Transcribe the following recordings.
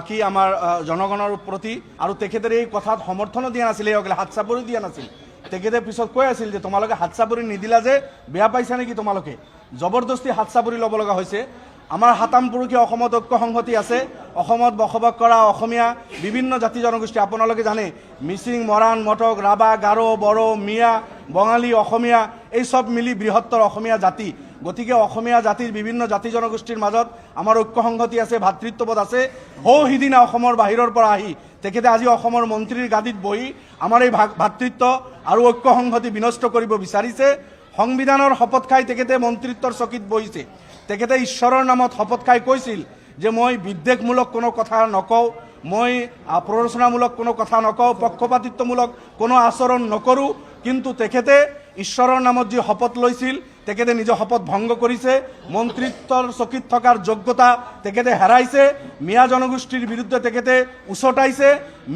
কি আমাৰ জনগণৰ প্ৰতি আৰু তেখেতে এই কথাত সমৰ্থনো দিয়া নাছিল, এই হাত চাপৰি দিয়া নাছিল। তেখেতে পিছত কৈ আছিল যে তোমালোকে হাত চাপৰি নিদিলা যে বেয়া পাইছা নেকি, তোমালোকে জবৰদস্তি হাত চাপৰি ল'ব লগা হৈছে। আমাৰ সাতাম পুৰুষীয়া অসমত ঐক্য সংহতি আছে। অসমত বসবাস কৰা অসমীয়া বিভিন্ন জাতি জনগোষ্ঠী আপোনালোকে জানে, মিচিং, মৰাণ, মটক, ৰাভা, গাৰো, বড়ো, মিয়া, বঙালী, অসমীয়া এই সব মিলি বৃহত্তৰ অসমীয়া জাতি। গতিকে অসমীয়া জাতিৰ বিভিন্ন জাতি জনগোষ্ঠীৰ মাজত আমাৰ ঐক্য সংহতি আছে, ভাতৃত্ববোধ আছে। সিদিনা অসমৰ বাহিৰৰ পৰা আহি তেখেতে আজি অসমৰ মন্ত্ৰীৰ গাদীত বহি আমাৰ এই ভাতৃত্ব আৰু ঐক্য সংহতি বিনষ্ট কৰিব বিচাৰিছে। সংবিধানৰ শপত খাই তেখেতে মন্ত্ৰিত্বৰ চকীত বহিছে। তেখেতে ঈশ্বৰৰ নামত শপত খাই কৈছিল যে মই বিদ্বেষমূলক কোনো কথা নকওঁ, মই প্ৰৰোচনামূলক কোনো কথা নকওঁ, পক্ষপাতিত্বমূলক কোনো আচৰণ নকৰোঁ। কিন্তু তেখেতে ঈশ্বৰৰ নামত যি শপত লৈছিল তেখেতে নিজৰ শপত ভংগ কৰিছে। মন্ত্ৰিত্বৰ চকীত থকাৰ যোগ্যতা তেখেতে হেৰাইছে। মিয়া জনগোষ্ঠীৰ বিৰুদ্ধে তেখেতে উচতাইছে।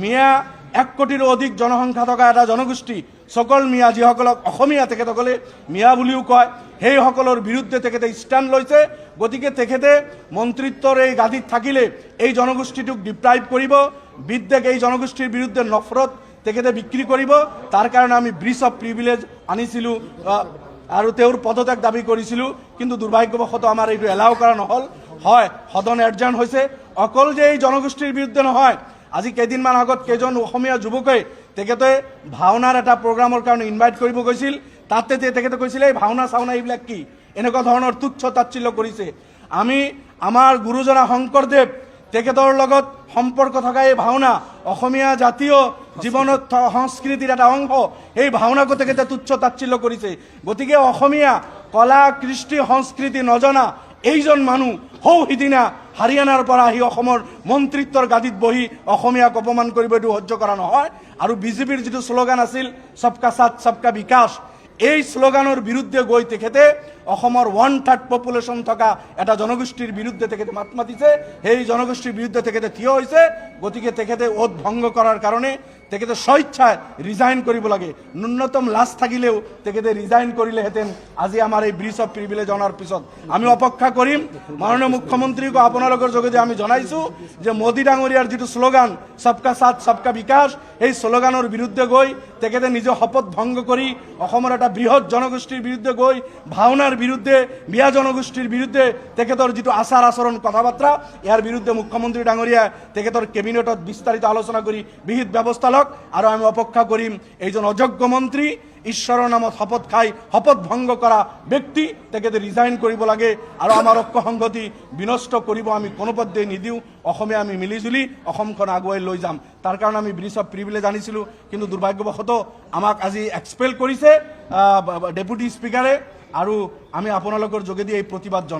মিয়া 1 কোটিৰো অধিক জনসংখ্যা থকা এটা জনগোষ্ঠী, সকল মিয়া যিসকলক অসমীয়া তেখেতসকলে মিয়া বুলিও কয়, সেইসকলৰ বিৰুদ্ধে তেখেতে ষ্টেণ্ড লৈছে। গতিকে তেখেতে মন্ত্ৰিত্বৰ এই গাদীত থাকিলে এই জনগোষ্ঠীটোক ডিপ্ৰাইভ কৰিব, বিদ্বেষ এই জনগোষ্ঠীৰ বিৰুদ্ধে নফৰত তেখেতে বিক্ৰী কৰিব। তাৰ কাৰণে আমি ব্ৰিজ অফ প্ৰিভিলেজ আনিছিলোঁ আৰু তেওঁৰ পদত্যাগ দাবী কৰিছিলোঁ। কিন্তু দুৰ্ভাগ্যবশতঃ আমাৰ এইটো এলাও কৰা নহ'ল। হয়, সদন এডজাৰ্ণ হৈছে। অকল যে এই জনগোষ্ঠীৰ বিৰুদ্ধে নহয়, আজি কেইদিনমান আগত কেইজন অসমীয়া যুৱকে তেখেতে ভাওনাৰ এটা প্ৰগ্ৰামৰ কাৰণে ইনভাইট কৰিব গৈছিল। তাতে তেখেতে কৈছিলে এই ভাওনা চাওনা এইবিলাক কি, এনেকুৱা ধৰণৰ তুচ্ছ তাচ্ছিল্য কৰিছে। আমি আমাৰ গুৰুজনা শংকৰদেৱ তেখেতৰ লগত সম্পৰ্ক থকা এই ভাওনা অসমীয়া জাতীয় জীৱনত সংস্কৃতিৰ এটা অংশ, এই ভাওনাকো তেখেতে তুচ্ছ তাচ্ছিল্য কৰিছে। গতিকে অসমীয়া কলা কৃষ্টি সংস্কৃতি নজনা এইজন মানুহ সিদিনা হাৰিয়ানাৰ পৰা আহি অসমৰ মন্ত্ৰিত্বৰ গাদীত বহি অসমীয়াক অপমান কৰিব, এইটো সহ্য কৰা নহয়। আৰু বিজেপিৰ যিটো শ্লোগান আছিল সবকা সাথ সবকা বিকাশ, এই শ্লোগানৰ বিৰুদ্ধে গৈ তেখেতে অসমৰ 1/3 পপুলেশ্যন থকা এটা জনগোষ্ঠীৰ বিৰুদ্ধে তেখেতে মাত মাতিছে। সেই জনগোষ্ঠীৰ বিৰুদ্ধে তেখেতে থিয় হৈছে। গতিকে তেখেতে ওথ ভংগ কৰাৰ কাৰণে তেখেতে স্বেচ্ছায় ৰিজাইন কৰিব লাগে। ন্যূনতম লাজ থাকিলেও তেখেতে ৰিজাইন কৰিলেহেঁতেন আজি আমাৰ এই ব্ৰিজ অফ প্ৰিভিলেজ অনাৰ পিছত। আমি অপেক্ষা কৰিম। মাননীয় মুখ্যমন্ত্ৰীকো আপোনালোকৰ যোগেদি আমি জনাইছোঁ যে মোদী ডাঙৰীয়াৰ যিটো শ্লোগান সবকা সাথ সবকা বিকাশ, এই শ্লোগানৰ বিৰুদ্ধে গৈ তেখেতে নিজৰ শপত ভংগ কৰি অসমৰ এটা বৃহৎ জনগোষ্ঠীৰ বিৰুদ্ধে গৈ ভাওনাৰ বিৰুদ্ধে, মিয়া জনগোষ্ঠীৰ বিৰুদ্ধে তেখেতৰ যিটো আচাৰ আচৰণ কথা বাৰ্তা, ইয়াৰ বিৰুদ্ধে মুখ্যমন্ত্ৰী ডাঙৰীয়া তেখেতৰ কেবিনেটত বিস্তাৰিত আলোচনা কৰি বিহিত ব্যৱস্থা লওক। আৰু আমি অপেক্ষা কৰিম এইজন অযোগ্য মন্ত্ৰী, ঈশ্বৰৰ নামত শপত খাই শপত ভংগ কৰা ব্যক্তি তেখেতে ৰিজাইন কৰিব লাগে। আৰু আমাৰ ঐক্য সংহতি বিনষ্ট কৰিব আমি কোনোপধ্যেই নিদিওঁ। অসমীয়া আমি মিলিজুলি অসমখন আগুৱাই লৈ যাম। তাৰ কাৰণে আমি ব্ৰিজ অফ প্ৰিভিলেজ আনিছিলোঁ। কিন্তু দুৰ্ভাগ্যবশতঃ আমাক আজি এক্সপেল কৰিছে ডেপুটি স্পীকাৰে। আৰু আমি আপোনালোকৰ যোগেদি এই প্ৰতিবাদ জনাইছোঁ।